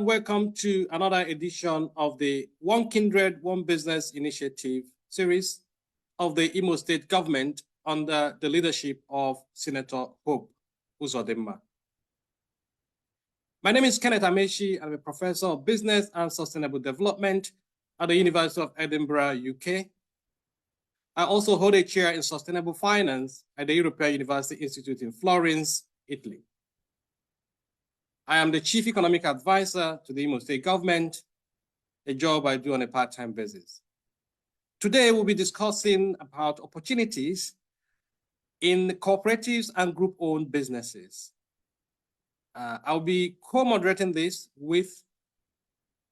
welcome to another edition of the One Kindred, One Business Initiative series of the Imo State government under the leadership of Senator Hope Uzodimma. My name is Kenneth Amechi. I'm a professor of business and sustainable development at the University of Edinburgh, UK. I also hold a chair in sustainable finance at the European University Institute in Florence, Italy. I am the Chief Economic Advisor to the Imo State government, a job I do on a part-time basis. Today, we'll be discussing about opportunities in cooperatives and group-owned businesses. I'll be co-moderating this with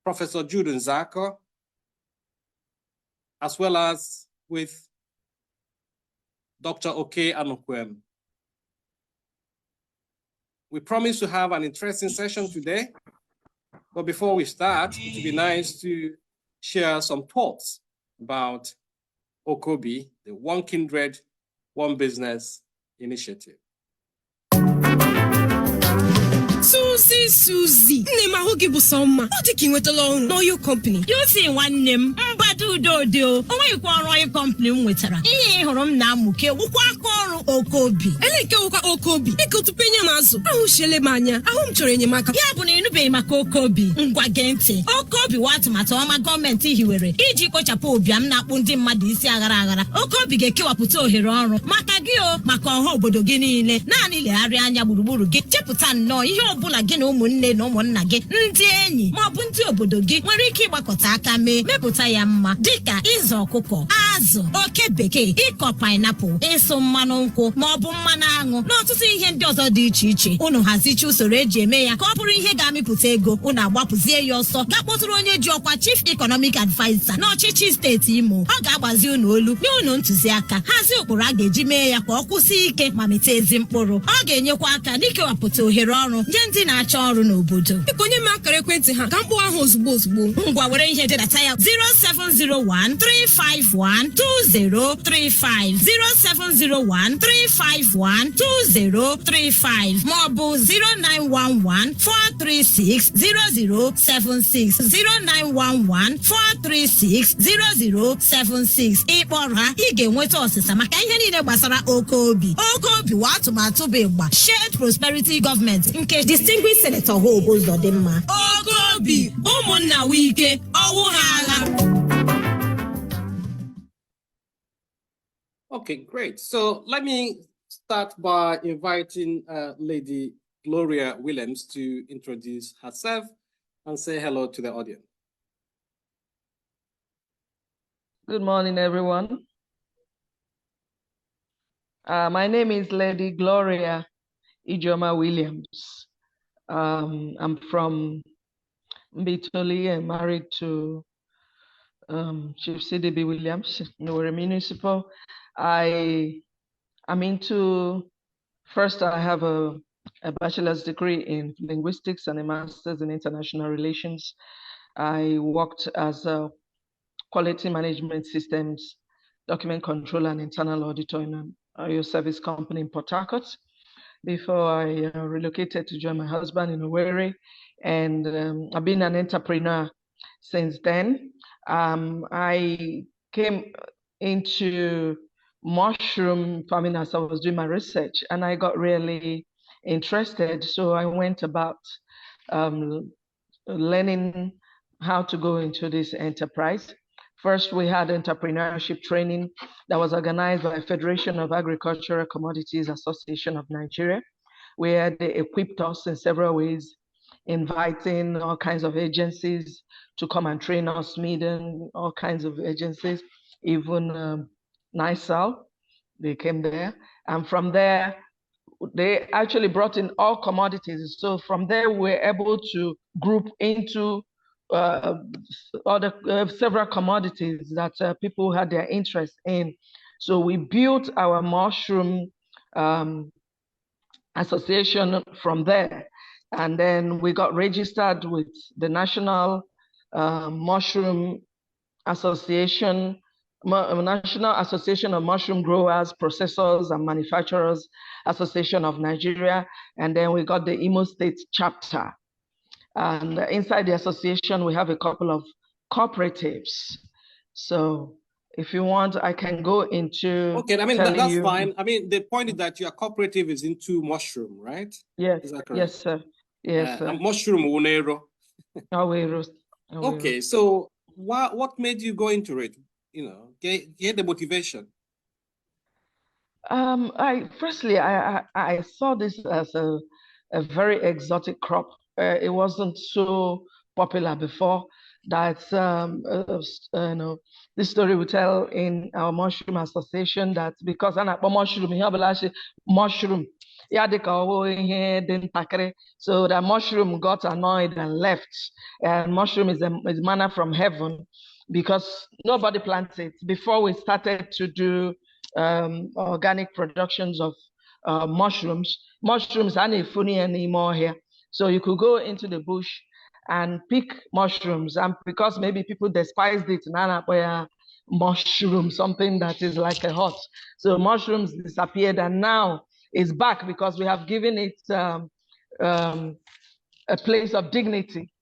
Professor Jude Nzako, as well as with Dr. Oke Anokwem. We promise to have an interesting session today, but before we start, it would be nice to share some thoughts about OKOBI, the One Kindred, One Business initiative. Susie, name I will give you some. What taking with alone? Know your company. You see one name, but do. Oh, you call your company with her. OKOBI. Eleke OKOBI. Eko to penya mazo. Ahu shele manya. Ahu mchorenye maka. Ya bune inu be maka OKOBI. Ngwa gente. OKOBI watu matoma gọọmenti hiwere. Iji kochapo obiam na akpụ ndị mmadụ isi agara. OKOBI ga-ekewapụta ohere ọrụ maka gị o maka ọha obodo gị niile. Naanị legharị anya gburugburu gị. Chepụta nnọọ ihe ọbụla gị na ụmụnne na ụmụnna gị ndị enyi ma ọ bụ ndị obodo gị nwere ike ịgbakọta aka mee mepụta ya mma dịka ịzụ ọkụkọ, azụ, oke bekee, ịkọ pineapple, ịsụ mmanụ nkwụ ma ọ bụ mmanụ aṅụ na ọtụtụ ihe ndị ọzọ dị iche iche. Unu hazichi usoro eji eme ya ka ọ bụrụ ihe ga-amịpụta ego. Unu agbapụzie ya ọsọ ga-akpọtụrụ onye ji ọkwa Chief Economic Advisor n'ọchịchị steeti Imo. Ọ ga-agbazi unu olu nye unu ntụziaka hazie ụkpụrụ a ga-eji mee ya ka ọ kwụsị ike ma mịta ezi mkpụrụ. Ọ ga-enyekwa aka n'ikewapụta ohere ọrụ nye ndị na-achọ ọrụ n'obodo. Onye ma akara ekwentị ha ka mkpụ ahụ ozugbo. Ngwa were ihe dedata ya 07013512035 07013512035 maọbụ 09114360076 09114360076. Ịkpọrọ ha ị ga-enweta ọsịsa maka ihe niile gbasara OKOBI. OKOBI wa atụmatụ bụ ịgba Shared Prosperity Government nke Distinguished Senator Hope Uzodimma. OKOBI ụmụnna wike ọwụ ha agha. Okay, great. So let me start by inviting Lady Gloria Williams to introduce herself and say hello to the audience. Good morning, everyone. My name is Lady Gloria Ijoma Williams. I'm from Mbitoli and married to Chief CDB Williams, Nowere Municipal. First I have a bachelor's degree in linguistics and a master's in international relations. I worked as a quality management systems, document controller and internal auditor in an oil service company in Port Harcourt before I relocated to join my husband in Owerri. And I've been an entrepreneur since then. I came into mushroom farming as I was doing my research, and I got really interested. So I went about learning how to go into this enterprise. First, we had entrepreneurship training that was organized by Federation of Agricultural Commodities Association of Nigeria, where they equipped us in several ways, inviting all kinds of agencies to come and train us, meeting all kinds of agencies, even NISAL, they came there. And from there, they actually brought in all commodities. So from there, we were able to group into several commodities that people had their interest in. So we built our mushroom association from there. And then we got registered with the National Mushroom Association, National Association of Mushroom Growers, Processors and Manufacturers Association of Nigeria. And then we got the Imo State chapter. And inside the association, we have a couple of cooperatives. So if you want, I can go into Okay, I mean, telling that's you. fine. I mean, the point is that your cooperative is into mushroom, right? Yes, is that correct? yes, sir. Yes, sir. Mushroom unero. Aweros. Okay, so what made you go into it? You know, get the motivation. Firstly, I saw this as a very exotic crop. It wasn't so popular before. That's you know, this story we tell in our mushroom association that because I'm a mushroom, mushroom. Yeah, they call so the mushroom got annoyed and left. And mushroom is manna from heaven because nobody plants it. Before we started to do organic productions of mushrooms. Mushrooms aren't funny anymore here. So you could go into the bush and pick mushrooms. And because maybe people despised it, mushroom, something that is like a hot. So mushrooms disappeared and now it's back because we have given it a place of dignity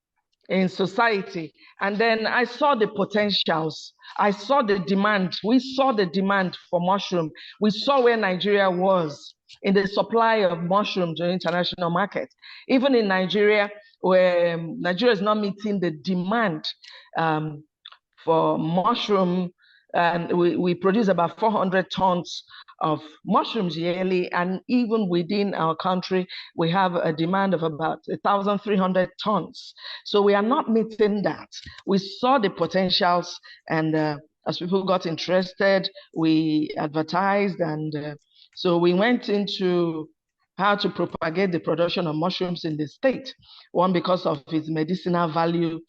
in society. And then I saw the potentials. I saw the demand. We saw the demand for mushroom. We saw where Nigeria was in the supply of mushrooms to the international market. Even in Nigeria, where Nigeria is not meeting the demand for mushroom, and we produce about 400 tons of mushrooms yearly, and even within our country, we have a demand of about 1,300 tons. So we are not meeting that. We saw the potentials, and as people got interested, we advertised, and so we went into how to propagate the production of mushrooms in the state. One, because of its medicinal value,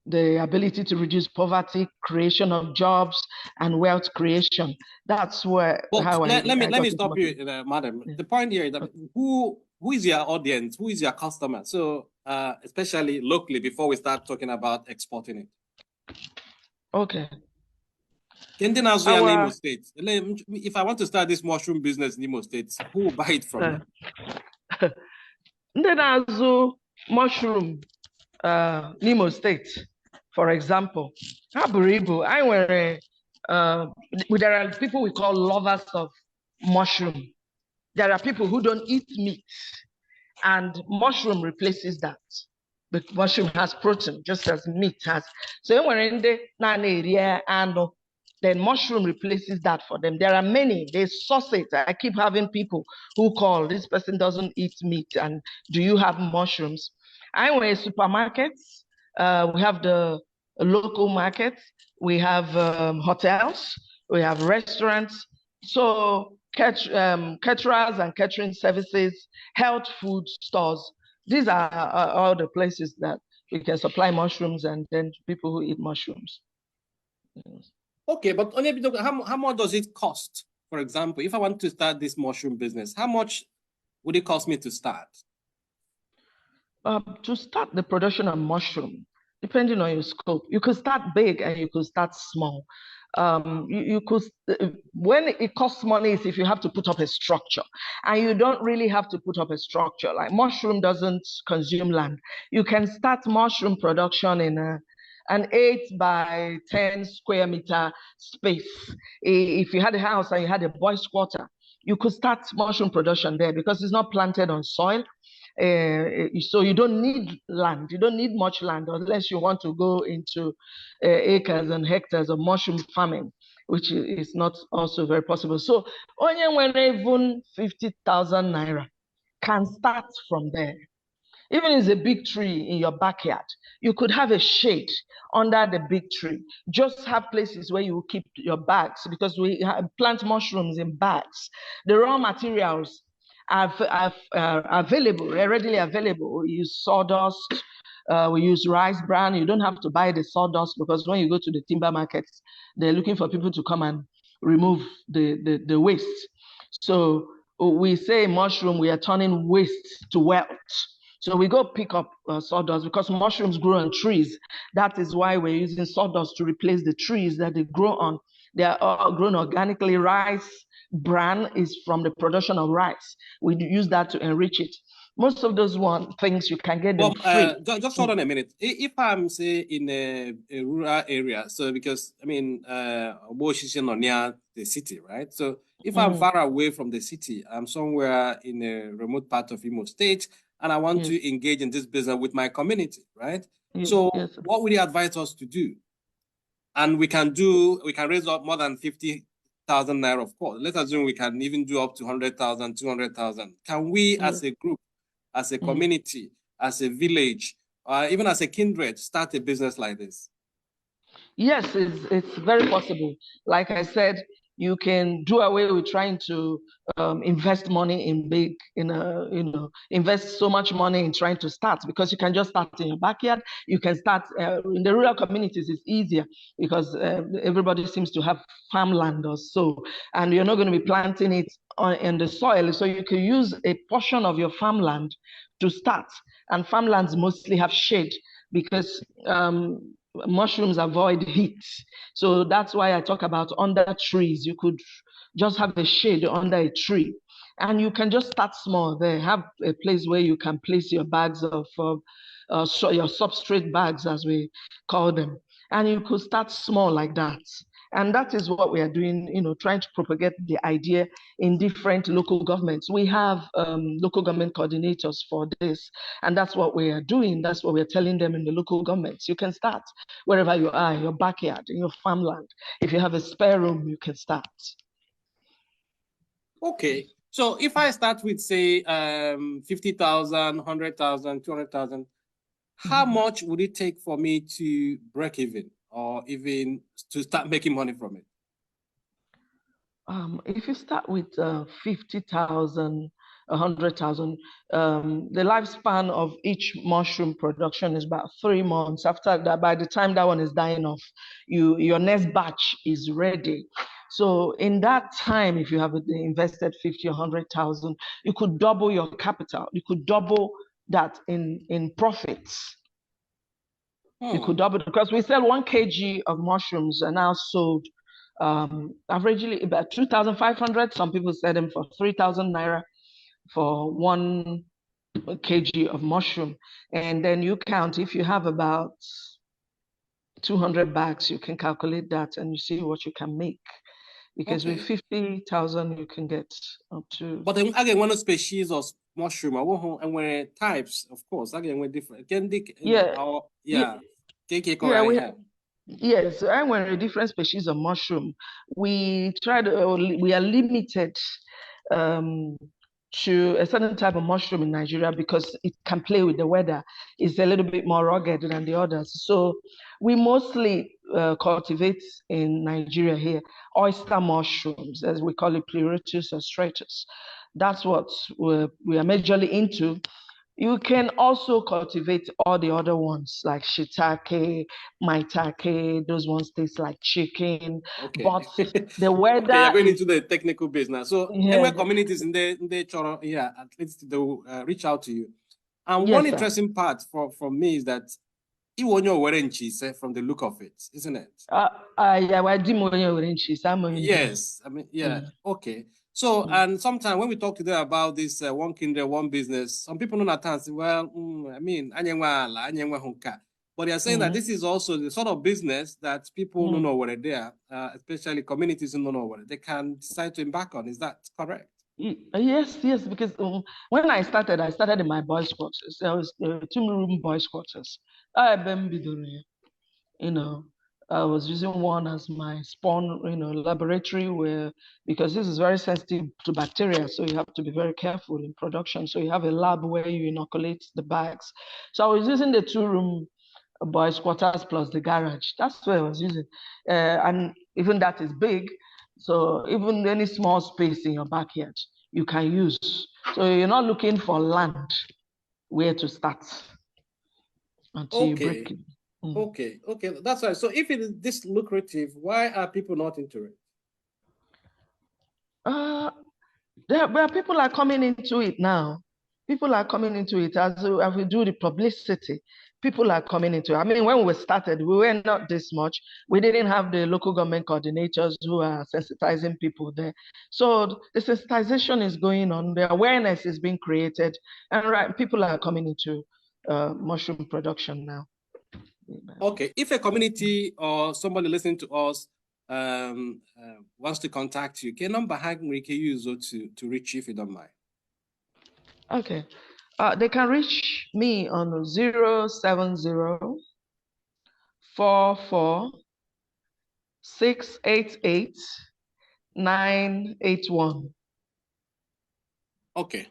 the ability to reduce poverty, creation of jobs, and wealth creation. That's where let me stop you, madam. Yeah. The point here is that who is your audience? Who is your customer? So especially locally, before we start talking about exporting it. Okay. Nimo State. If I want to start this mushroom business in Nimo State, who will buy it from me? Ndenazu mushroom Nimo State, for example, there are people we call lovers of mushroom. There are people who don't eat meat, and mushroom replaces that. But mushroom has protein, just as meat has. So when then mushroom replaces that for them. There are many, they source it. I keep having people who call, this person doesn't eat meat, and do you have mushrooms? I went to supermarkets. We have the local markets. We have hotels. We have restaurants. So caterers and catering services, health food stores. These are all the places that we can supply mushrooms, and then people who eat mushrooms. Yes. Okay, but how much does it cost? For example, if I want to start this mushroom business, how much would it cost me to start? To start the production of mushroom, depending on your scope, you could start big and you could start small. You could, when it costs money is if you have to put up a structure, and you don't really have to put up a structure. Like mushroom doesn't consume land. You can start mushroom production in an 8 by 10 square meter space. If you had a house and you had a boys' quarter, you could start mushroom production there because it's not planted on soil. So you don't need land. You don't need much land unless you want to go into acres and hectares of mushroom farming, which is not also very possible. So only when even 50,000 naira can start from there. Even if it's a big tree in your backyard, you could have a shade under the big tree. Just have places where you keep your bags, because we plant mushrooms in bags. The raw materials are available, readily available. We use sawdust, we use rice bran. You don't have to buy the sawdust, because when you go to the timber markets, they're looking for people to come and remove the waste. So we say mushroom, we are turning waste to wealth. So we go pick up sawdust, because mushrooms grow on trees. That is why we're using sawdust to replace the trees that they grow on. They are all grown organically. Rice bran is from the production of rice. We use that to enrich it. Most of those things you can get them free. Just hold on a minute. If I'm say in a rural area, so because I mean, Washington or near the city, right? So if I'm far away from the city, I'm somewhere in a remote part of Imo State, and I want to engage in this business with my community, right? So what would you advise us to do? And we can raise up more than 50,000 naira, of course. Let's assume we can even do up to 100,000, 200,000. Can we, as a group, as a community, as a village, even as a kindred, start a business like this? Yes, it's very possible. Like I said, you can do away with trying to invest money invest so much money in trying to start, because you can just start in your backyard. You can start in the rural communities. It's easier because everybody seems to have farmland or so, and you're not going to be planting it in the soil. So you can use a portion of your farmland to start. And farmlands mostly have shade because mushrooms avoid heat. So that's why I talk about under trees. You could just have a shade under a tree, and you can just start small there. Have a place where you can place your bags of your substrate bags, as we call them, and you could start small like that. And that is what we are doing, trying to propagate the idea in different local governments. We have local government coordinators for this, and that's what we are doing. That's what we're telling them in the local governments. You can start wherever you are, in your backyard, in your farmland. If you have a spare room, you can start. Okay. So if I start with, say, 50,000, 100,000, 200,000, how much would it take for me to break even, or even to start making money from it? If you start with 50,000, 100,000, the lifespan of each mushroom production is about 3 months. After that, by the time that one is dying off, your next batch is ready. So in that time, if you have invested 50 or 100,000, you could double your capital. You could double that in profits. You could double, because we sell 1 kg of mushrooms are now sold averagely about 2,500. Some people sell them for 3,000 naira for 1 kg of mushroom. And then you count, if you have about 200 bags, you can calculate that and you see what you can make. Because with 50,000, you can get up to. But then again, one species of mushroom, and when types, of course, again, we're different. Yes, and when a different species of mushroom, we are limited to a certain type of mushroom in Nigeria because it can play with the weather. It's a little bit more rugged than the others. So we mostly cultivate in Nigeria here oyster mushrooms, as we call it, Pleurotus or stratus. That's what we are majorly into. You can also cultivate all the other ones like shiitake, maitake. Those ones taste like chicken. Okay. But the weather. Okay, you're going into the technical business. So, communities in the Choro, at least they'll reach out to you. And one interesting part for me is that Iwonyo Werenchi, from the look of it, isn't it? Yes, I mean, okay. So, and sometimes when we talk to them about this one kindred, one business, some people don't understand, say, well, I mean, but they are saying that this is also the sort of business that people don't know what they are, especially communities don't know what they can decide to embark on. Is that correct? Yes, because when I started in my boys' quarters. There was 2-room boys' quarters. I was using one as my spawn, laboratory because this is very sensitive to bacteria. So you have to be very careful in production. So you have a lab where you inoculate the bags. So I was using the 2-room boys' quarters plus the garage. That's what I was using. And even that is big. So even any small space in your backyard, you can use. So you're not looking for land where to start until you break it. Okay, that's right. So if it is this lucrative, why are people not into it? People are coming into it now. People are coming into it as we do the publicity. people are coming into it. I mean, when we started, we were not this much. We didn't have the local government coordinators who are sensitizing people there. So the sensitization is going on, the awareness is being created, and people are coming into mushroom production now. Okay, if a community or somebody listening to us wants to contact you, can number we can use to reach you if you don't mind? Okay, they can reach me on 070 44 688 981. Okay,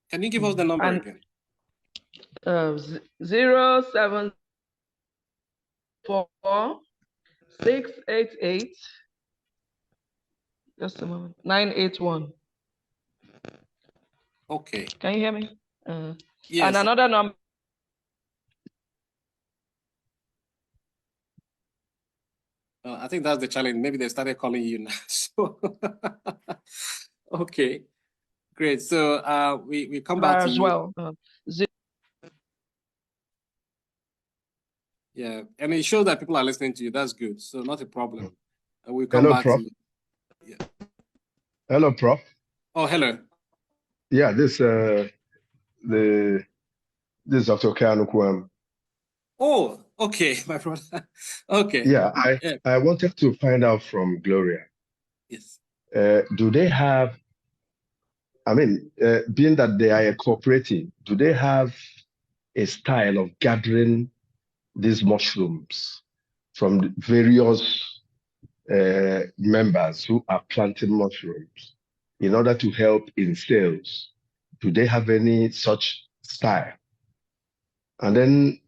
can you give us the number again? 074 688. Just a moment. 981. Okay. Can you hear me? Yes. And another number. I think that's the challenge. Maybe they started calling you now. So, okay, great. So we come back to as you. Well. Yeah, and it shows that people are listening to you. That's good. So not a problem. We'll come back Prof. to you. Yeah. Hello, Prof. Oh, hello. Yeah, this is Dr. Kanukwam. Oh, okay, my brother. Okay. Yeah, I wanted to find out from Gloria. Yes. Do they have, I mean, being that they are a cooperative, do they have a style of gathering these mushrooms from the various members who are planting mushrooms in order to help in sales? Do they have any such style? And then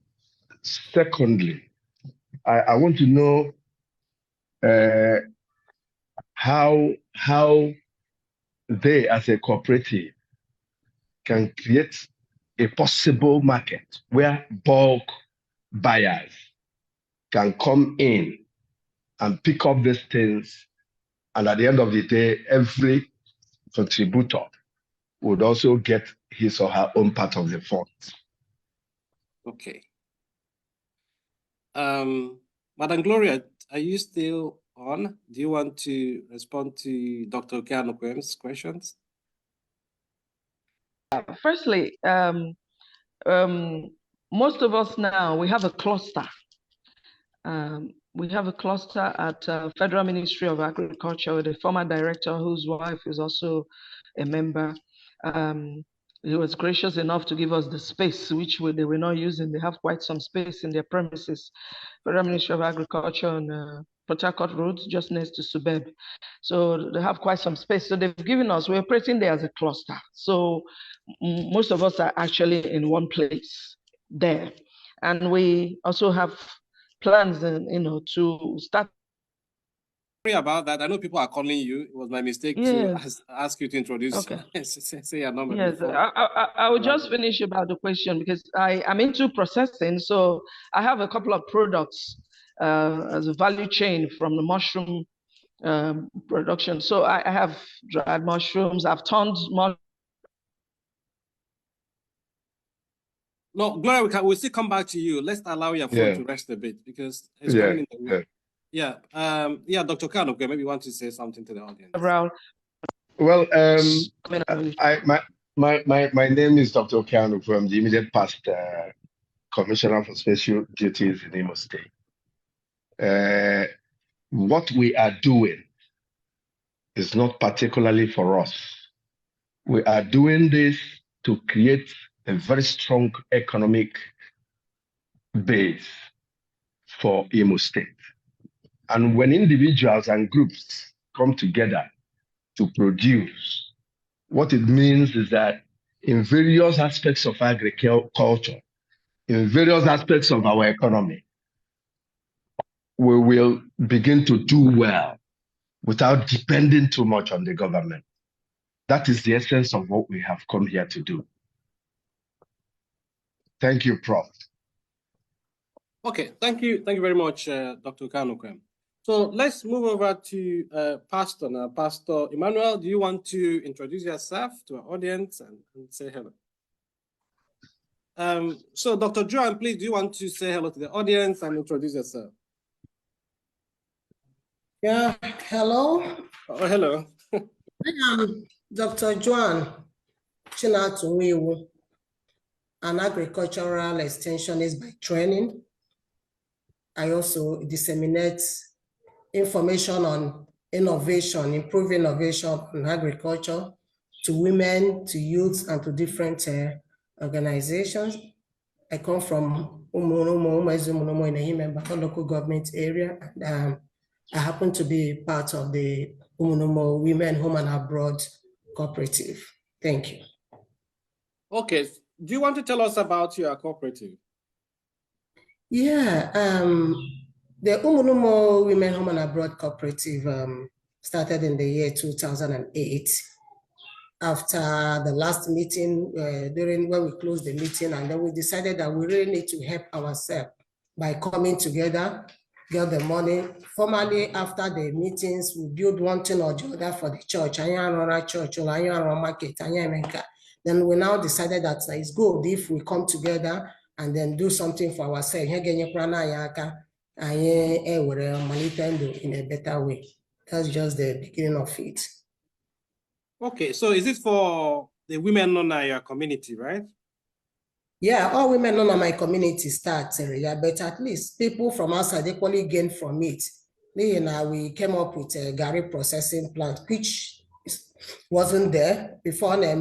secondly, I want to know how they as a cooperative can create a possible market where bulk buyers can come in and pick up these things, and at the end of the day, every contributor would also get his or her own part of the funds. Okay. Madam Gloria, are you still on? Do you want to respond to Dr. Okeanokwem's questions? Firstly, most of us now, we have a cluster. We have a cluster at Federal Ministry of Agriculture with a former director whose wife is also a member. He was gracious enough to give us the space, which they were not using. They have quite some space in their premises. Federal Ministry of Agriculture on Port Harcourt Road, just next to Subeb. So they have quite some space. So they've given us, we're operating there as a cluster. So most of us are actually in one place there. And we also have plans, to start. Sorry about that. I know people are calling you. It was my mistake to ask you to introduce. Okay. Say your number. Yes, I will just finish about the question because I'm into processing. So I have a couple of products as a value chain from the mushroom production. So I have dried mushrooms. I've turned mushrooms. No, Gloria, we'll still come back to you. Let's allow your phone to rest a bit because it's coming in the room. Yeah, Dr. Kano, maybe you want to say something to the audience. Well, my name is Dr. Kano from the immediate past Commissioner for Special Duties in Imo State. What we are doing is not particularly for us. We are doing this to create a very strong economic base for Imo State. And when individuals and groups come together to produce, what it means is that in various aspects of agriculture, in various aspects of our economy, we will begin to do well without depending too much on the government. That is the essence of what we have come here to do. Thank you, Prof. Okay, thank you very much, Dr. Kanukwem. So let's move over to Pastor now. Pastor Emmanuel, do you want to introduce yourself to our audience and say hello? So Dr. Joan, please, do you want to say hello to the audience and introduce yourself? Yeah, hello. Oh, hello. I am Dr. Joan Chinatu, an agricultural extensionist by training. I also disseminate information on innovation, improving innovation in agriculture to women, to youth, and to different organizations. I come from Umurumo in a local government area, and I happen to be part of the Umurumo Women Home and Abroad Cooperative. Thank you. Okay, do you want to tell us about your cooperative? Yeah, the Umurumo Women Home and Abroad Cooperative started in the year 2008. After the last meeting, when we closed the meeting, and then we decided that we really need to help ourselves by coming together, get the money. Formally, after the meetings, we build one thing or the other for the church. Church or market. Then we now decided that it's good if we come together and then do something for ourselves. In a better way. That's just the beginning of it. Okay, so is it for the women in your community, right? Yeah, all women in my community start, yeah, but at least people from outside equally gain from it. We came up with a Gary processing plant, which wasn't there before. Very,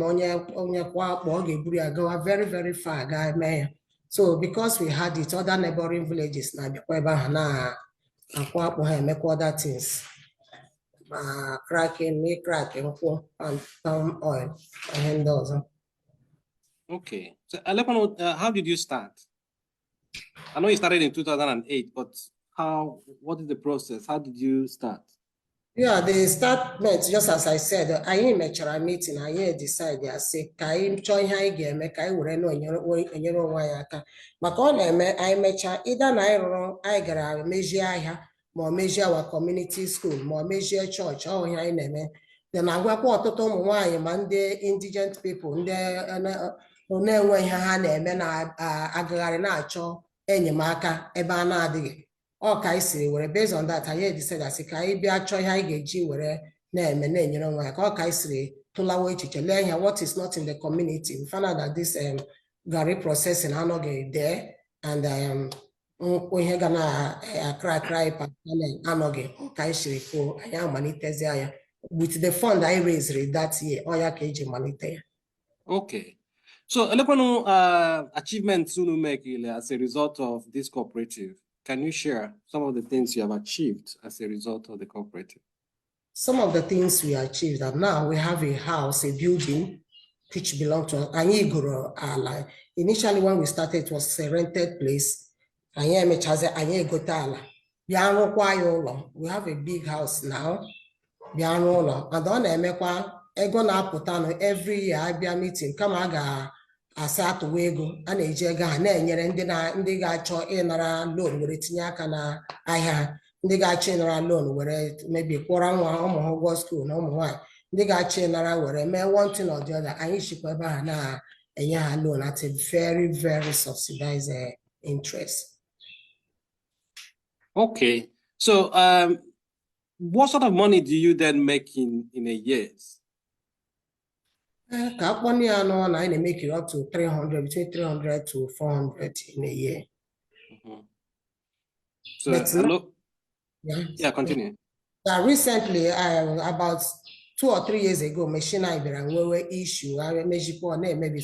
very far. So because we had it, other neighboring villages now other things. Cracking, and palm oil, and those. Okay, so how did you start? I know you started in 2008, but what is the process? How did you start? Yeah, the start met, just as I said, I am a meeting, I decide, I say, I join high game, I will know in your way. I measure either I get a measure more measure our community school, more measure church, oh, I name. Then I work what to why Monday indigent people, when ha na-eme na agagharị na-achọ enyemaka ebe a na-adịghị. Ọ ka anyị siri were based on that anyị decided asị ka anyị bịa chọọ ihe anyị ga-eji were na-eme na-enyere onwe ya ka ọ ka anyị siri tụlawa echiche lee ihe what is not in the community. We found out that this Gary processing anọghị there, and ihe ga na-akra ịpa anọghị ka anyị siri kwuo anyị amalitezi ya with the fund I raised that year. Ọ ya ka eji malite ya. Okay. So, achievements you make as a result of this cooperative. Can you share some of the things you have achieved as a result of the cooperative? Some of the things we achieved, and now we have a house, a building, which belongs to us. Initially, when we started, it was a rented place. We have a big house now. And every year I be a meeting. Come asatụ ego a na-eji ego a na-enyere ndị ga-achọ ịnara loan were tinye aka na ahịa, ndị ga-achọ ịnara loan were maybe kwụrụ nwa ụmụ ha ụgwọ school na ụmụ nwaanyị, ndị ga-achọ ịnara were mee one thing or the other. Anyị shikwa ebe ha na-enye ha loan at a very, very subsidized interest. Okay, so what sort of money do you then make in a year? I make it up to 300, between 300 to 400 in a year. So, yeah, continue. Recently, about 2 or 3 years ago, machine I issue, maybe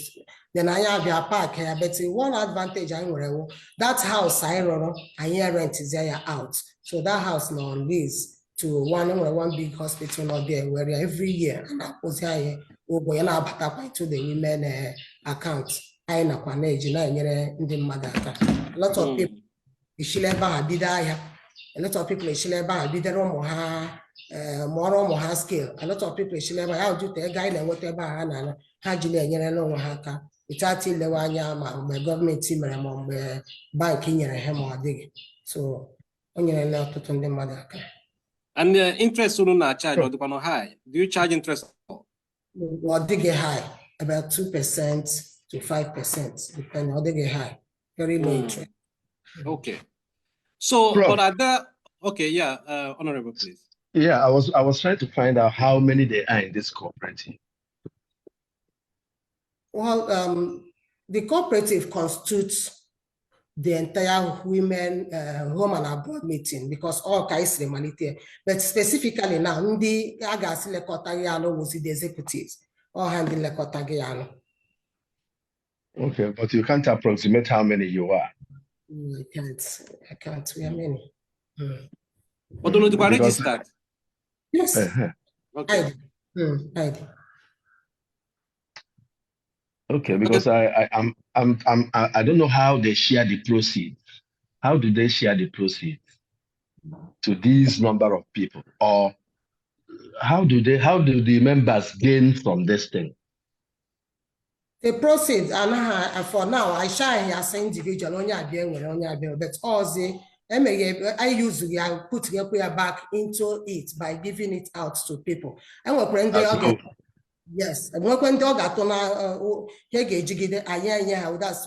then I have a park here, but one advantage that house I run, rent is there out. So that house now on lease to one big hospital not there where every year and I was here to the women account. I know a lot of people a lot of people more scale. A lot of people how do the guy and whatever without my government team and banking and so and the interest not charge or high. Do you charge interest? Well, they get high, about 2%. to 5%, depending on the high, very low interest. Okay. So, Prof. but are there, okay, yeah, Honorable, please. Yeah, I was trying to find out how many they are in this cooperative. Well, the cooperative constitutes the entire women home and abroad meeting because all kinds of malite. But specifically now, the agasi lekotagano was the executives or handle lekotagano. Okay, but you can't approximate how many you are. I can't. We are many. But don't you registered? Yes. Okay. I did. Okay, because I don't know how they share the proceeds. How do they share the proceeds to these number of people, or how do the members gain from this thing? The proceeds, and for now, I share as an individual, but also I usually put back into it by giving it out to people. And yes, and when dog at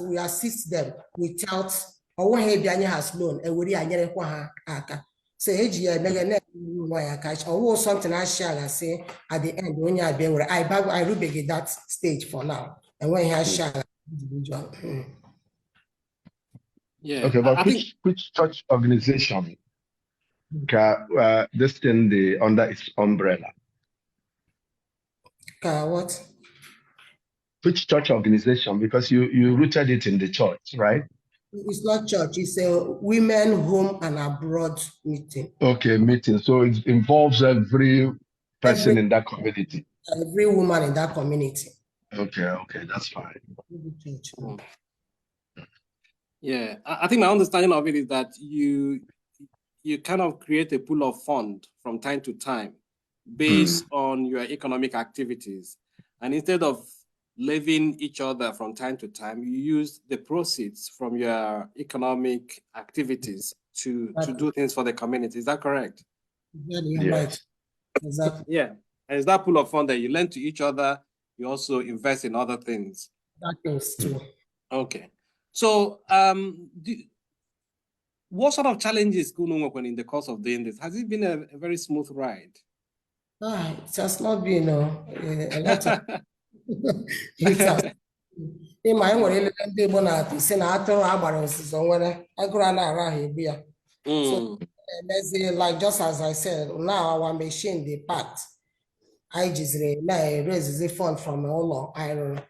we assist them without or has loan, and we aka. So or something I share and say at the end when I rubeg that stage for now. And when he has share individual. Yeah. Okay, but I think which church organization this thing under its umbrella? What? Which church organization? Because you rooted it in the church, right? It's not church, it's a women home and abroad meeting. Okay, meeting. So it involves every person in that community. Every woman in that community. Okay, that's fine. Yeah, I think my understanding of it is that you kind of create a pool of fund from time to time based on your economic activities. And instead of leaving each other from time to time, you use the proceeds from your economic activities to do things for the community. Is that correct? Yeah, you're right. Exactly. Yeah. And it's that pool of fund that you lend to each other. You also invest in other things. That is true. Okay. So, what sort of challenges when in the course of doing this? Has it been a very smooth ride? It has not been a lot of it has. In my own so like just as I said, now our machine they packed. I just raise the fund from all iron.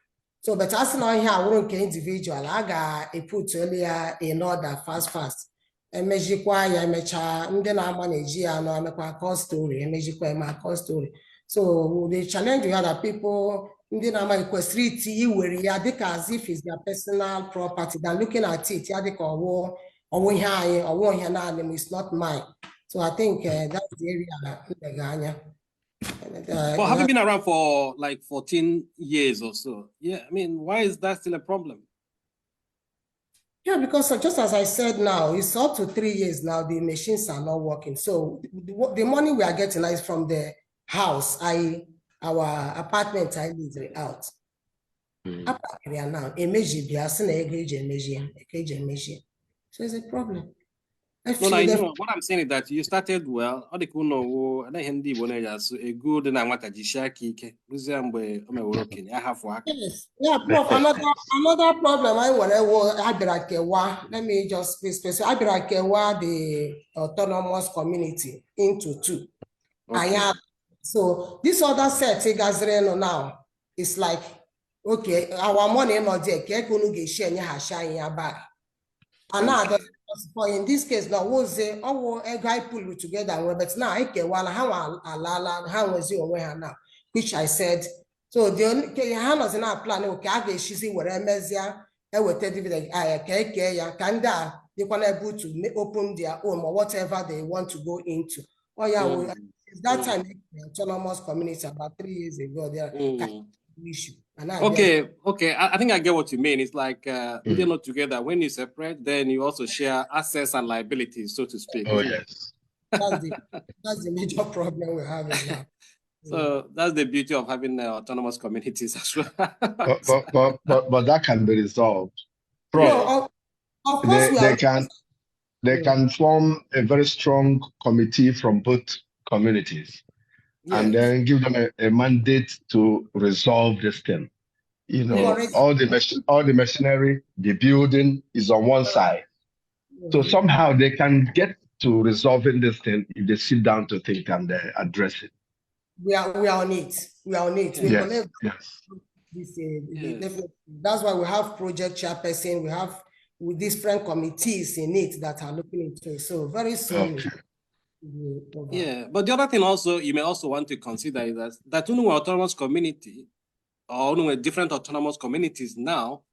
So, but as now here, I won't individual. I got a put earlier in order fast. And measure ya mecha ndị na-manage ya no amekwa cost story emejikwa ma cost story. So the challenge we had that people ndị na-ama kwesịrị iti iwere ya dịka as if it's their personal property than looking at it ya dịka ọwụ ihe anyị ọwụ ihe naanị it's not mine. So I think that's the area well, having been around for like 14 years or so, yeah, I mean, why is that still a problem? Yeah, because just as I said now, it's up to 3 years now, the machines are not working. So the money we are getting is from the house, our apartment I live out. Now, so it's a problem. No, I know. What I'm saying is that you started well. Yes, yeah, Prof, another problem let me just be specific. The autonomous community into two. Okay. So this other set now is like, okay, our money not there. And now, in this case, now was a guy pull together, but now I can how was you aware now? Which I said, so the only hand was in our plan, okay, she's in whatever measure, and with dividend, Kanda, they want able to open their own or whatever they want to go into. Oh, yeah, that time, autonomous community about 3 years ago, there issue. Okay. I think I get what you mean. It's like they're not together. When you separate, then you also share assets and liabilities, so to speak. Oh, yes. That's the major problem we're having now. So that's the beauty of having autonomous communities as well. But that can be resolved. Prof, No, of course we are. they can form a very strong committee from both communities and then give them a mandate to resolve this thing. You know, all the machinery, the building is on one side. So somehow they can get to resolving this thing if they sit down to think and address it. We are on it. We are on it. We yes. This, that's why we have project chairperson. We have with different committees in it that are looking into it. So very soon. Okay. Yeah, but the other thing also you may also want to consider is that autonomous community or different autonomous communities now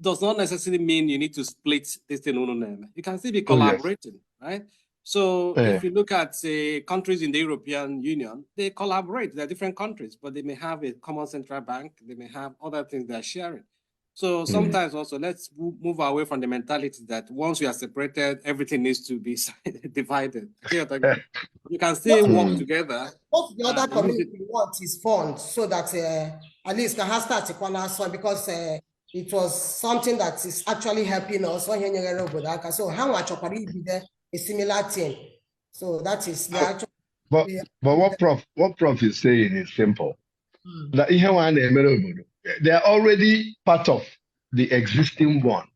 does not necessarily mean you need to split this thing. You can still be collaborating, right? So if you look at, say, countries in the European Union, they collaborate. They're different countries, but they may have a common central bank. They may have other things they're sharing. So sometimes also let's move away from the mentality that once we are separated, everything needs to be divided. You can still work together. What the other community wants is funds so that at least can have started because it was something that is actually helping us. So how much of a similar thing? So that is the actual. But what Prof is saying is simple. They are already part of the existing one.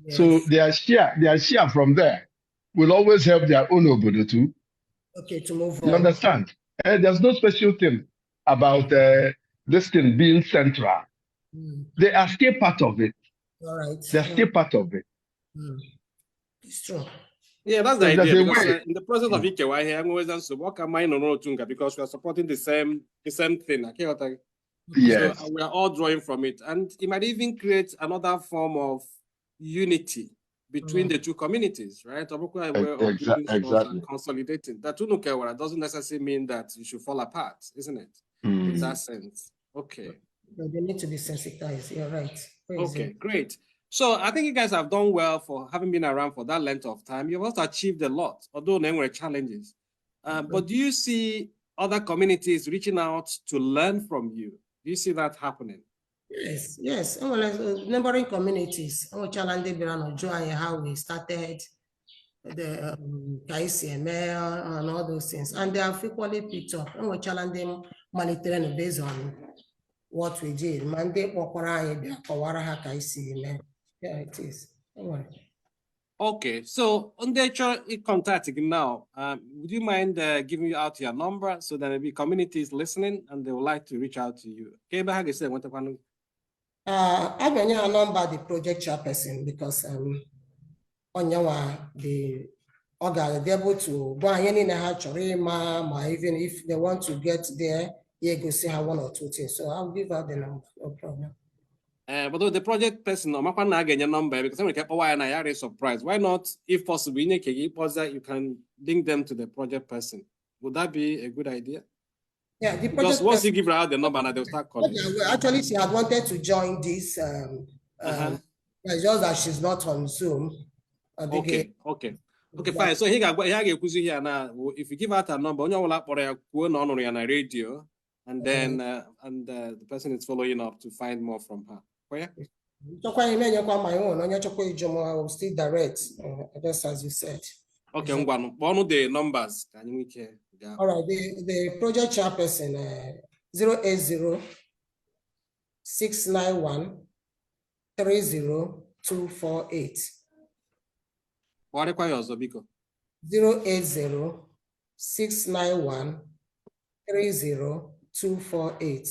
Yes. So their share from there will always help their own obodo too. Okay, to move on. You understand? There's no special thing about this thing being central. They are still part of it. All right. They're still part of it. It's true. Yeah, that's the idea. Because in the process of Ikewa here, I'm always answering what can mine no tunga because we are supporting the same thing. Yes. So we are all drawing from it, and it might even create another form of unity between the two communities, right? Exactly. Consolidating. That doesn't necessarily mean that you should fall apart, isn't it? In that sense. Okay. They need to be sensitized. You're right. Okay, great. So I think you guys have done well for having been around for that length of time. You've also achieved a lot, although there were challenges. But do you see other communities reaching out to learn from you? Do you see that happening? Yes. Neighboring communities, how we started the KICML and all those things, and they have frequently picked up. And we're challenging monitoring based on what we did. Yeah, it is. Okay, so on the contacting now, would you mind giving out your number so that maybe communities listening and they would like to reach out to you? Okay, but how you say what I have a number the project chairperson because on the organ they're able to go any even if they want to get there, you go see how one or two things. So I'll give out the number, no problem. But the project person, I'm not getting your number because I'm going to keep a surprise. Why not, if possible, you can link them to the project person? Would that be a good idea? Yeah, the because once you give her out the number, they'll start calling. Actually, she had wanted to join this. It's just that she's not on Zoom. Okay, fine. So here now. If you give out a number, on your radio, and then the person is following up to find more from her. I will still direct, just as you said. Okay, one of the numbers. Can you hear? All right, the project chairperson 080-691-30248. What requires Biko? 080-691-30248.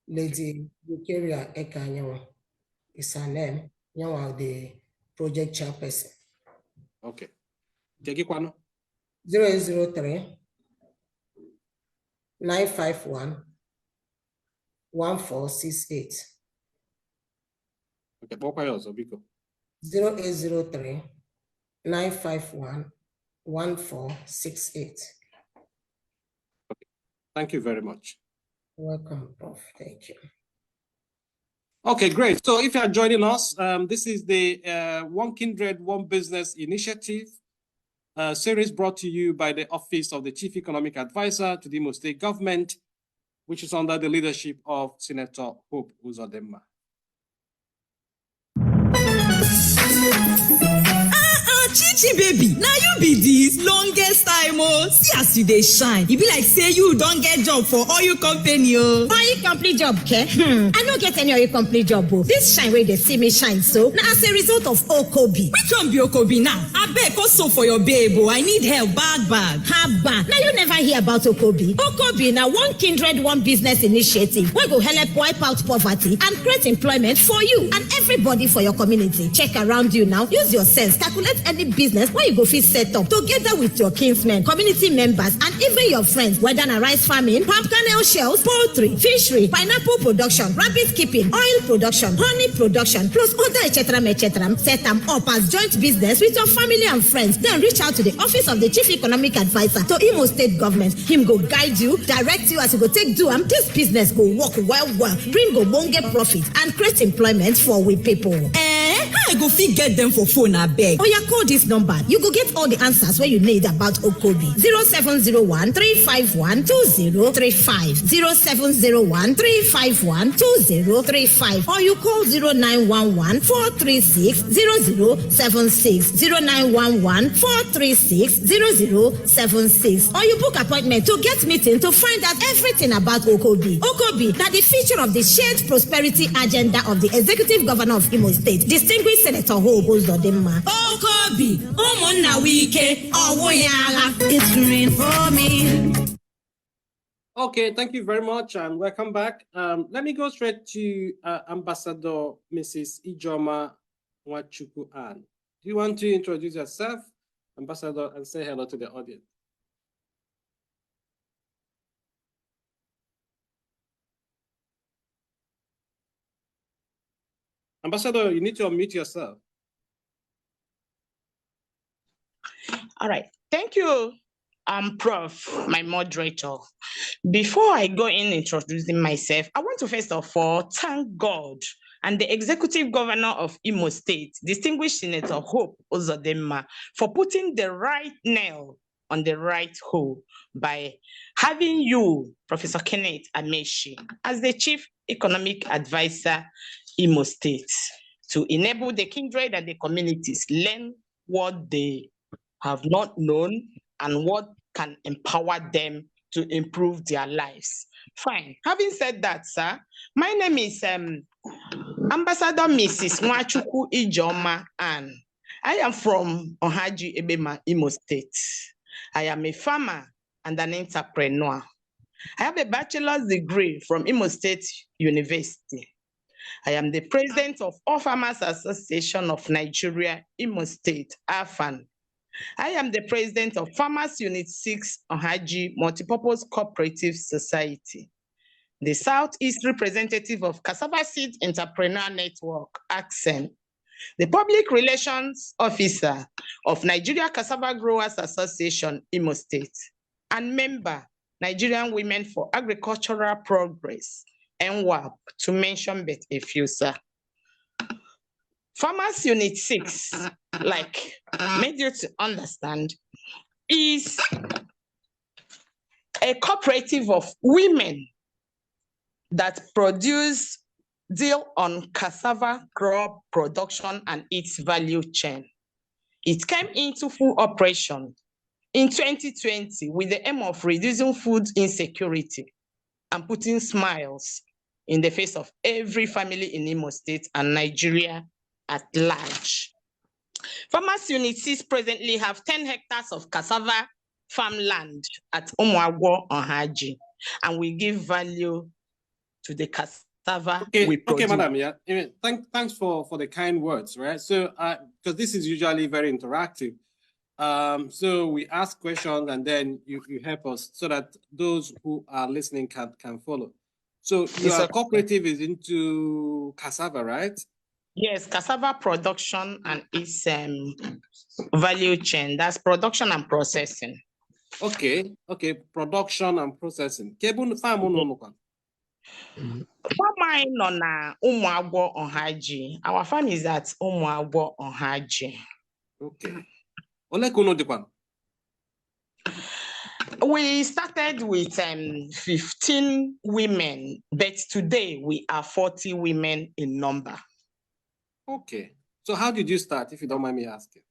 Lady Bukeria Ekanyawa is her name. Yawa, the project chairperson. Okay. Take it, 080-951-1468. Okay, Papa also Biko. 080-951-1468. Okay. Thank you very much. Welcome, Prof. Thank you. Okay, great. So if you are joining us, this is the One Kindred, One Business initiative. A series brought to you by the Office of the Chief Economic Advisor to the Imo State Government, which is under the leadership of Senator Hope Uzodinma. Chichi baby, now you be this longest time oh. See as you dey shine. You be like say you don't get job for oil company oh. Oil company job, ke? I don't get any oil company job oh. This shine where they see me shine so. Now as a result of OKOBI. Which one be OKOBI now? I beg also for your babe oh. I need help bad. Haba. Now you never hear about OKOBI. OKOBI now one kindred, one business initiative. We go help wipe out poverty and create employment for you and everybody for your community. Check around you now. Use your sense. Calculate any business where you go fit set up together with your kinsmen, community members, and even your friends. Whether na rice farming, palm kernel shells, poultry, fishery, pineapple production, rabbit keeping, oil production, honey production, plus other etc. Set them up as joint business with your family and friends. Then reach out to the Office of the Chief Economic Advisor to Imo State Government. Him go guide you, direct you as you go take do am. This business go work well, bring go bonge profit and create employment for we people. How I go fit get them for phone I beg? Oh, yeah, call this number. You go get all the answers where you need about OKOBI. 0701 351 2035. 0701 351 2035. Or you call 0911 436 0076. 0911 436 0076. Or you book appointment to get meeting to find out everything about OKOBI. OKOBI, that the feature of the shared prosperity agenda of the Executive Governor of Imo State, Distinguished Senator Hope Uzodinma. OKOBI, Omona Wike, Owoyaga. It's green for me. Okay, thank you very much and welcome back. Let me go straight to Ambassador Mrs. Ijoma Nwachukwu Ann. Do you want to introduce yourself, Ambassador, and say hello to the audience? Ambassador, you need to unmute yourself. All right. Thank you, Prof, my moderator. Before I go in introducing myself, I want to first of all thank God and the Executive Governor of Imo State, Distinguished Senator Hope Uzodinma, for putting the right nail on the right hole by having you, Professor Kenneth Amechi, as the Chief Economic Advisor Imo State, to enable the kindred and the communities learn what they have not known and what can empower them to improve their lives. Fine. Having said that, sir, my name is Ambassador Mrs. Nwachukwu Ijoma Ann. I am from Ohaji Ebema, Imo State. I am a farmer and an entrepreneur. I have a bachelor's degree from Imo State University. I am the president of All Farmers Association of Nigeria, Imo State, AFAN. I am the president of Farmers Unit 6, Ohaji Multipurpose Cooperative Society, the Southeast representative of Cassava Seed Entrepreneur Network, ACSEN, the public relations officer of Nigeria Cassava Growers Association, Imo State, and member, Nigerian Women for Agricultural Progress, NWAP, to mention but a few, sir. Farmers Unit 6, like made you to understand, is a cooperative of women that deal on cassava crop production and its value chain. It came into full operation in 2020 with the aim of reducing food insecurity and putting smiles in the face of every family in Imo State and Nigeria at large. Farmers Unit 6 presently have 10 hectares of cassava farmland at Umuagwo, Ohaji, and we give value to the cassava we produce. Okay, madam, yeah. Thanks for the kind words, right? So, because this is usually very interactive. So we ask questions and then you help us so that those who are listening can follow. So your cooperative is into cassava, right? Yes, cassava production and its value chain. That's production and processing. Okay, production and processing. Farm on Umuagwo, Ohaji. Our farm is at Umuagwo, Ohaji. Okay. Ole kuno dikwan. We started with 15 women, but today we are 40 women in number. Okay. So how did you start, if you don't mind me asking?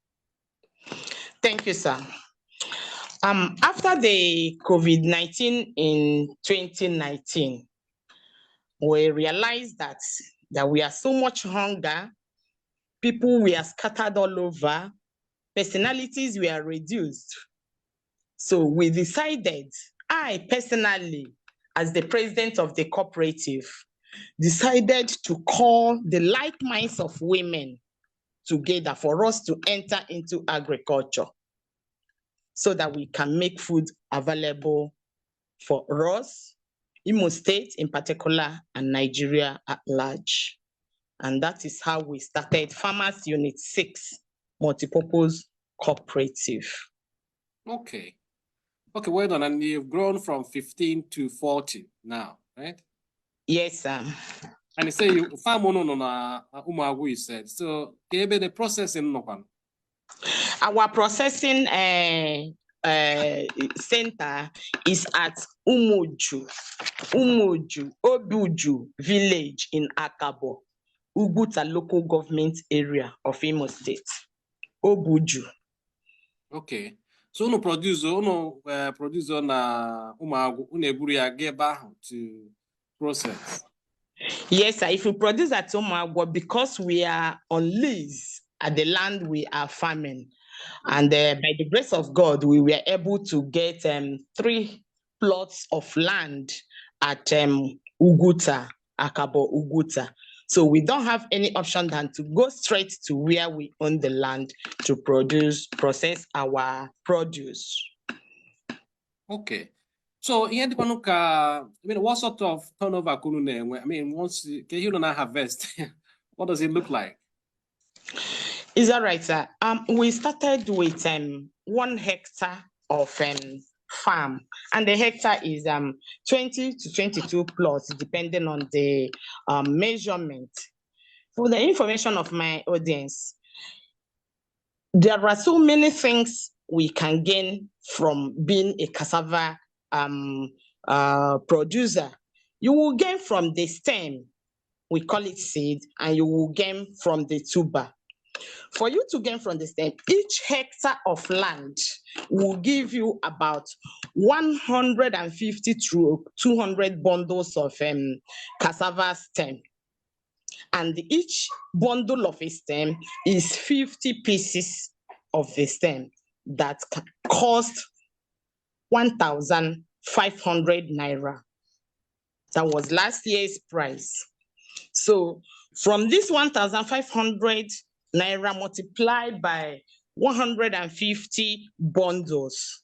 Thank you, sir. After the COVID-19 in 2019, we realized that we are so much hunger, people were scattered all over, personalities were reduced. So we decided, I personally, as the president of the cooperative, decided to call the like minds of women together for us to enter into agriculture so that we can make food available for us, Imo State in particular, and Nigeria at large. And that is how we started Farmers Unit 6 Multipurpose Cooperative. Okay. Okay, well done. And you've grown from 15 to 40 now, right? Yes, sir. And you say you farm on Umagu, you said. So maybe the processing no one. Our processing center is at Umuju, Obuju village in Akabo, Uguta local government area of Imo State. Obuju. Okay. So no producer na Umagu uneburi ageba to process. Yes, sir. If we produce at Umuagwa, because we are on lease at the land we are farming, and by the grace of God, we were able to get 3 plots of land at Uguta, Akabo Uguta. So we don't have any option than to go straight to where we own the land to process our produce. Okay. So what sort of turnover could once you don't harvest, what does it look like? Is that right, sir? We started with 1 hectare of farm, and the hectare is 20 to 22 plots, depending on the measurement. For the information of my audience, there are so many things we can gain from being a cassava producer. You will gain from the stem, we call it seed, and you will gain from the tuber. For you to gain from the stem, each hectare of land will give you about 150 to 200 bundles of cassava stem. And each bundle of a stem is 50 pieces of the stem that cost 1,500 naira. That was last year's price. So from this 1,500 naira multiplied by 150 bundles,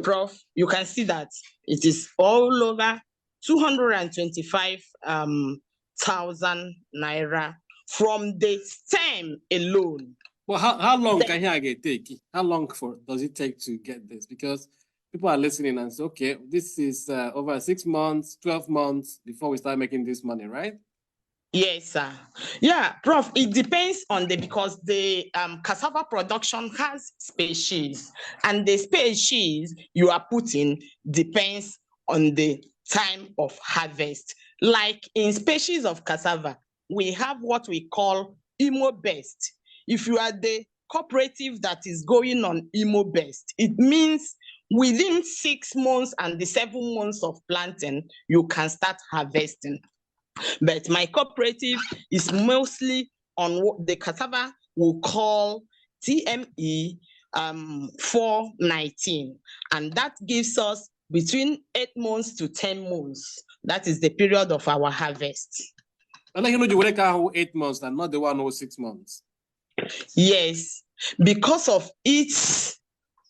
Prof, you can see that it is all over 225,000 naira from the stem alone. Well, how long can he take? How long does it take to get this? Because people are listening and say, okay, this is over 6 months, 12 months before we start making this money, right? Yes, sir. Yeah, Prof, it depends on because the cassava production has species, and the species you are putting depends on the time of harvest. Like in species of cassava, we have what we call Imo best. If you are the cooperative that is going on Imo best, it means within 6 months and the 7 months of planting, you can start harvesting. But my cooperative is mostly on what the cassava will call TME 419, and that gives us between 8 months to 10 months. That is the period of our harvest. And you know the work 8 months and not the one who 6 months. Yes, because of its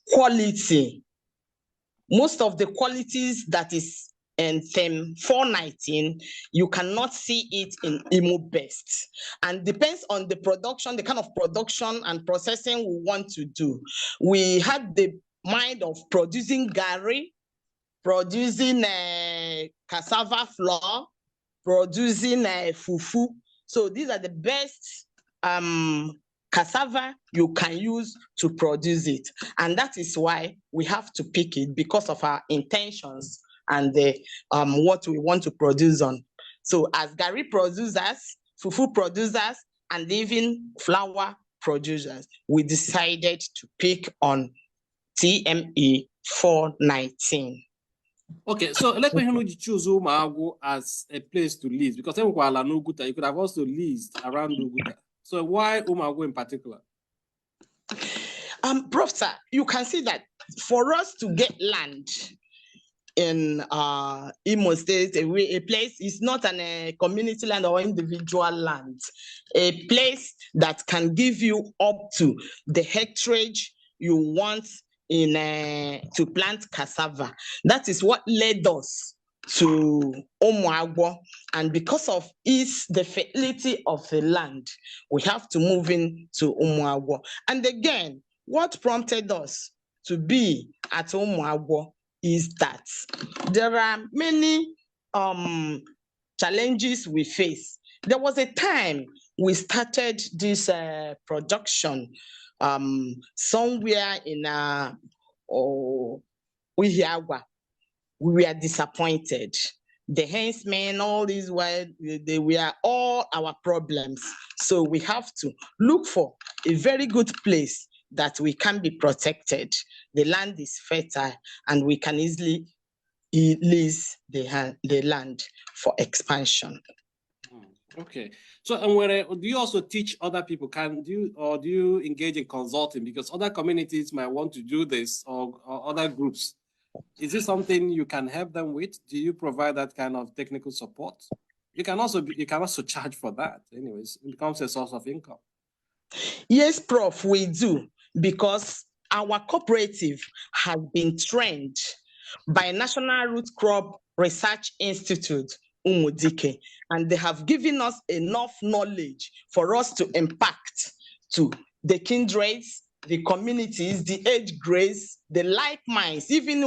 quality. Most of the qualities that is in 419, you cannot see it in Imo best, and depends on the production, the kind of production and processing we want to do. We had the mind of producing gari, producing cassava flour, producing fufu. So these are the best cassava you can use to produce it. And that is why we have to pick it, because of our intentions and the what we want to produce on. So as Gary producers, fufu producers, and even flour producers, we decided to pick on TME 419. Okay, so let me choose Umuagwo as a place to lease, because you could have also leased around Uguta. So why Umuagwo in particular? Prof, sir, you can see that for us to get land in Imo State, a place is not a community land or individual land. A place that can give you up to the hectareage you want in to plant cassava. That is what led us to Umuagwo, and because of the fertility of the land, we have to move in to Umuagwo. And again, what prompted us to be at Umuagwo is that there are many challenges we face. There was a time we started this production somewhere in Uhiagwa. We were disappointed. The hencemen, all these were, they were all our problems. So we have to look for a very good place that we can be protected. The land is fertile and we can easily lease the land for expansion. Okay. So, and do you also teach other people? Do you engage in consulting? Because other communities might want to do this, or other groups. Is this something you can help them with? Do you provide that kind of technical support? You can also charge for that. Anyways, it becomes a source of income. Yes, Prof, we do, because our cooperative has been trained by National Root Crop Research Institute, Umudike, and they have given us enough knowledge for us to impact to the kindreds, the communities, the age grades, the like minds, even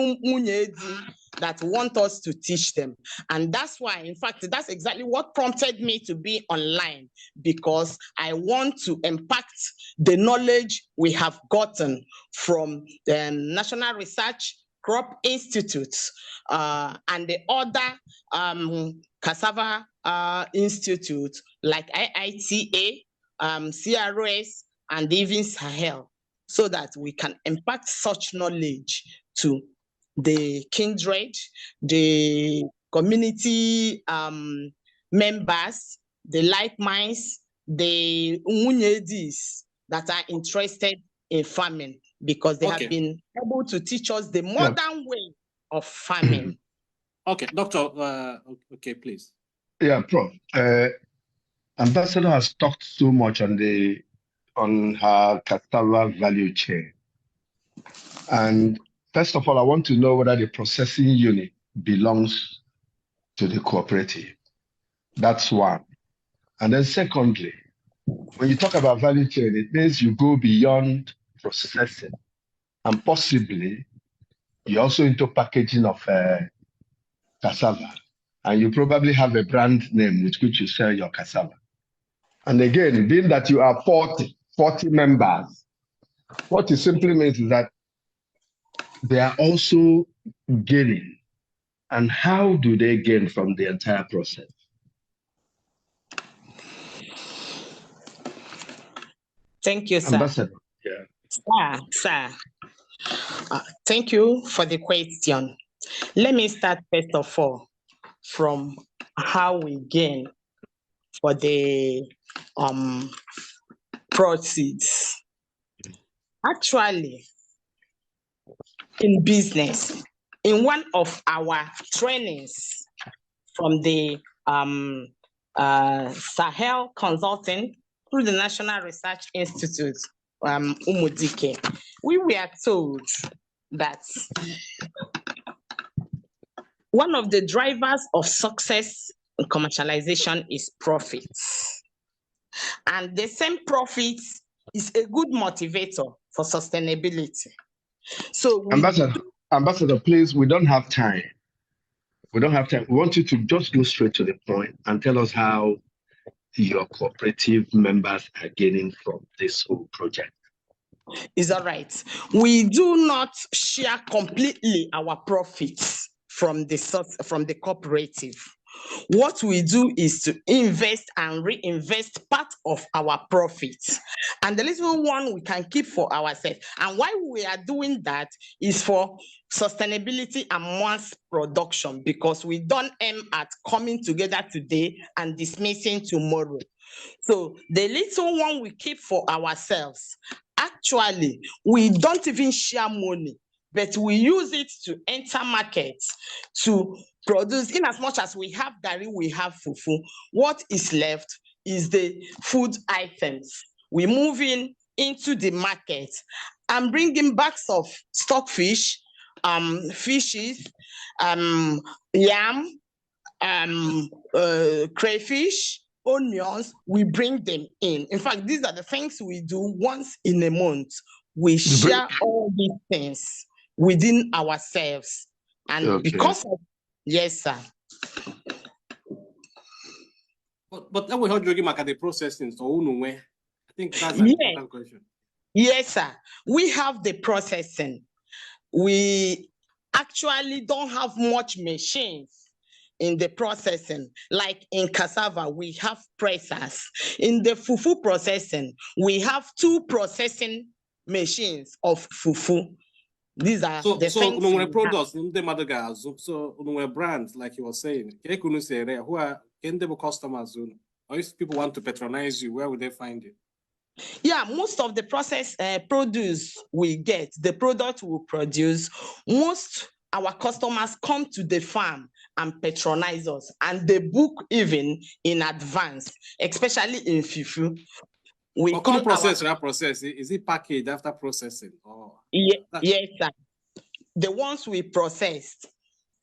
that want us to teach them. And that's why, in fact, that's exactly what prompted me to be online, because I want to impact the knowledge we have gotten from the National Research Crop Institutes and the other cassava institutes like IITA, CRS, and even Sahel, so that we can impact such knowledge to the kindred, the community members, the like minds, the Umunyedis that are interested in farming, because they have been able to teach us the modern way of farming. Okay, Doctor, okay, please. Yeah, Prof. Ambassador has talked so much on her cassava value chain. And first of all, I want to know whether the processing unit belongs to the cooperative. That's one. And then secondly, when you talk about value chain, it means you go beyond processing, and possibly you're also into packaging of cassava, and you probably have a brand name with which you sell your cassava. And again, being that you are 40 members, what it simply means is that they are also gaining. And how do they gain from the entire process? Thank you, sir. Ambassador. Yeah. Sir. Thank you for the question. Let me start first of all from how we gain for the proceeds. Actually, in business, in one of our trainings from the Sahel Consulting through the National Research Institute, Umudike, we were told that one of the drivers of success in commercialization is profits. And the same profits is a good motivator for sustainability. So Ambassador, please, we don't have time. We don't have time. We want you to just go straight to the point and tell us how your cooperative members are gaining from this whole project? Is all right. We do not share completely our profits from the source, from the cooperative. What we do is to invest and reinvest part of our profits, and the little one we can keep for ourselves. And why we are doing that is for sustainability and mass production, because we don't aim at coming together today and dismissing tomorrow. So the little one we keep for ourselves, actually, we don't even share money, but we use it to enter markets, to produce. In as much as we have garri, we have fufu, what is left is the food items. We move into the market and bring in bags of stockfish, fishes, yam, crayfish, onions. We bring them in. In fact, these are the things we do once in a month. We share all these things within ourselves. And Okay. because of, yes, sir. But that will help you make the processing. So, I think that's an important question. Yes, sir. We have the processing. We actually don't have much machines in the processing. Like in cassava, we have pressers. In the fufu processing, we have 2 processing machines of fufu. These are the things. So products, so brands, like you were saying, who are customers? Or if people want to patronize you, where would they find you? Yeah, most of the processed produce we get, the product we produce, most our customers come to the farm and patronize us, and they book even in advance, especially in fufu. We call process. Is it packaged after processing? Or yes, sir. The ones we processed,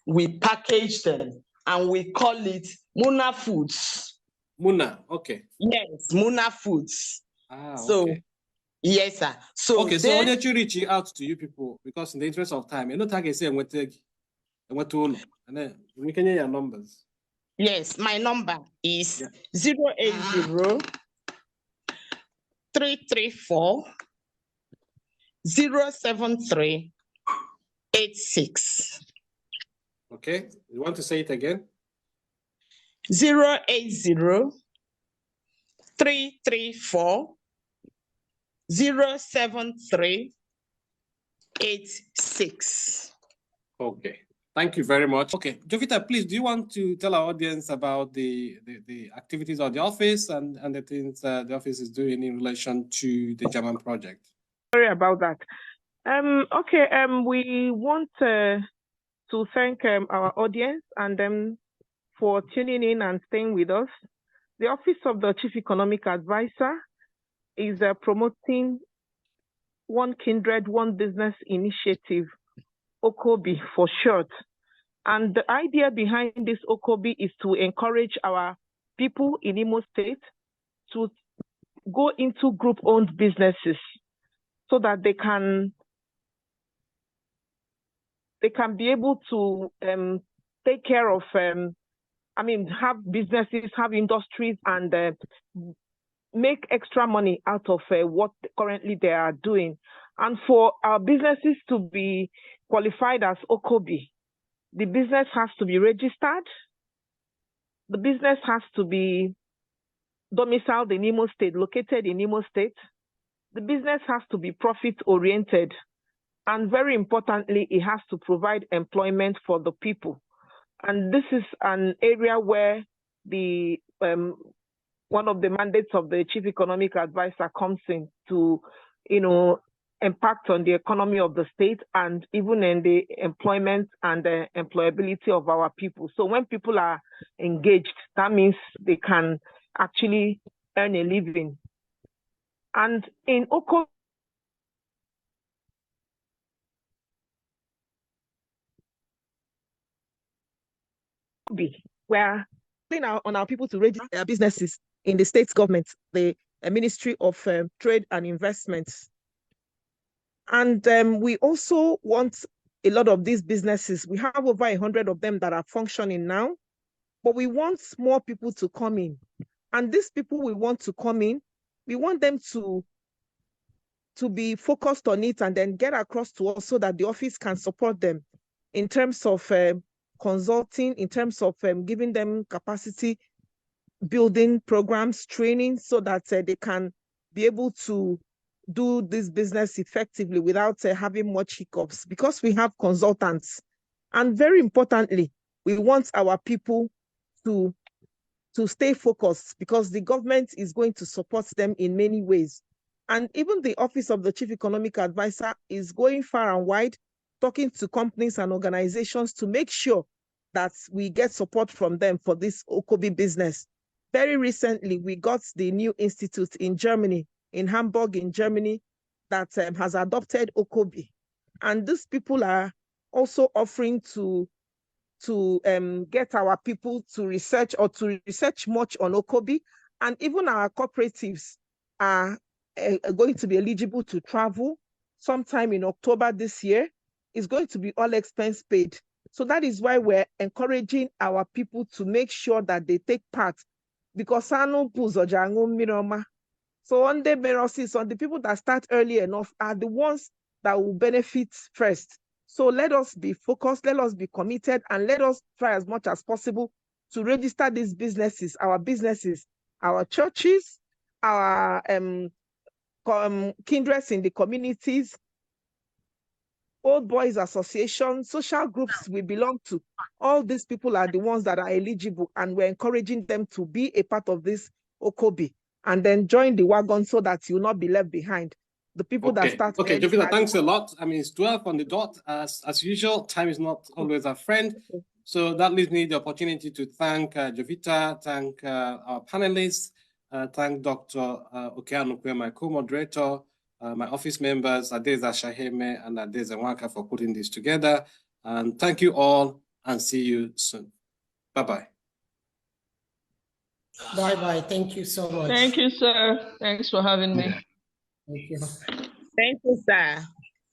we package them, and we call it Muna Foods. Muna, okay. Yes, Muna Foods. So, okay. Yes, sir. So okay, so when you reach out to you people, because in the interest of time, you know, tag say and then we can hear your numbers. Yes, my number is 080 334 073 86. Okay, you want to say it again? 080 334 073 86. Okay, thank you very much. Okay, Jovita, please, do you want to tell our audience about the activities of the office and the things the office is doing in relation to the German project? Sorry about that. We want to thank our audience and them for tuning in and staying with us. The Office of the Chief Economic Advisor is promoting One Kindred, One Business initiative, OKOBI for short. And the idea behind this OKOBI is to encourage our people in Imo State to go into group-owned businesses so that they can be able to take care of, have businesses, have industries, and make extra money out of what currently they are doing. And for our businesses to be qualified as OKOBI, the business has to be registered. The business has to be domiciled in Imo State, located in Imo State. The business has to be profit-oriented. And very importantly, it has to provide employment for the people. And this is an area where the one of the mandates of the Chief Economic Advisor comes in to, impact on the economy of the state and even in the employment and the employability of our people. So when people are engaged, that means they can actually earn a living. And in OKOBI, we're on our people to register their businesses in the state government, the Ministry of Trade and Investments. And we also want a lot of these businesses. We have over 100 of them that are functioning now, but we want more people to come in. And these people we want to come in, we want them to be focused on it and then get across to us so that the office can support them in terms of consulting, in terms of giving them capacity building programs, training, so that they can be able to do this business effectively without having much hiccups, because we have consultants. And very importantly, we want our people to stay focused, because the government is going to support them in many ways. And even the Office of the Chief Economic Advisor is going far and wide, talking to companies and organizations to make sure that we get support from them for this OKOBI business. Very recently, we got the new institute in Germany, in Hamburg, in Germany, that has adopted OKOBI. And these people are also offering to get our people to research much on OKOBI. And even our cooperatives are going to be eligible to travel sometime in October this year. It's going to be all expense paid. So that is why we're encouraging our people to make sure that they take part, because so on the people that start early enough are the ones that will benefit first. So let us be focused, let us be committed, and let us try as much as possible to register these businesses, our churches, our kindreds in the communities, old boys association, social groups we belong to. All these people are the ones that are eligible, and we're encouraging them to be a part of this OKOBI and then join the wagon so that you'll not be left behind. The people that start. Okay, Jovita, thanks a lot. I mean, it's 12 on the dot. As usual, time is not always a friend. So that leaves me the opportunity to thank Jovita, thank our panelists, thank Dr. Okeanukwe, my co-moderator, my office members, Adeza Shaheme and Adeza Nwaka, for putting this together. And thank you all, and see you soon. Bye-bye. Bye-bye. Thank you so much. Thank you, sir. Thanks for having me. Thank you. Thank you, sir.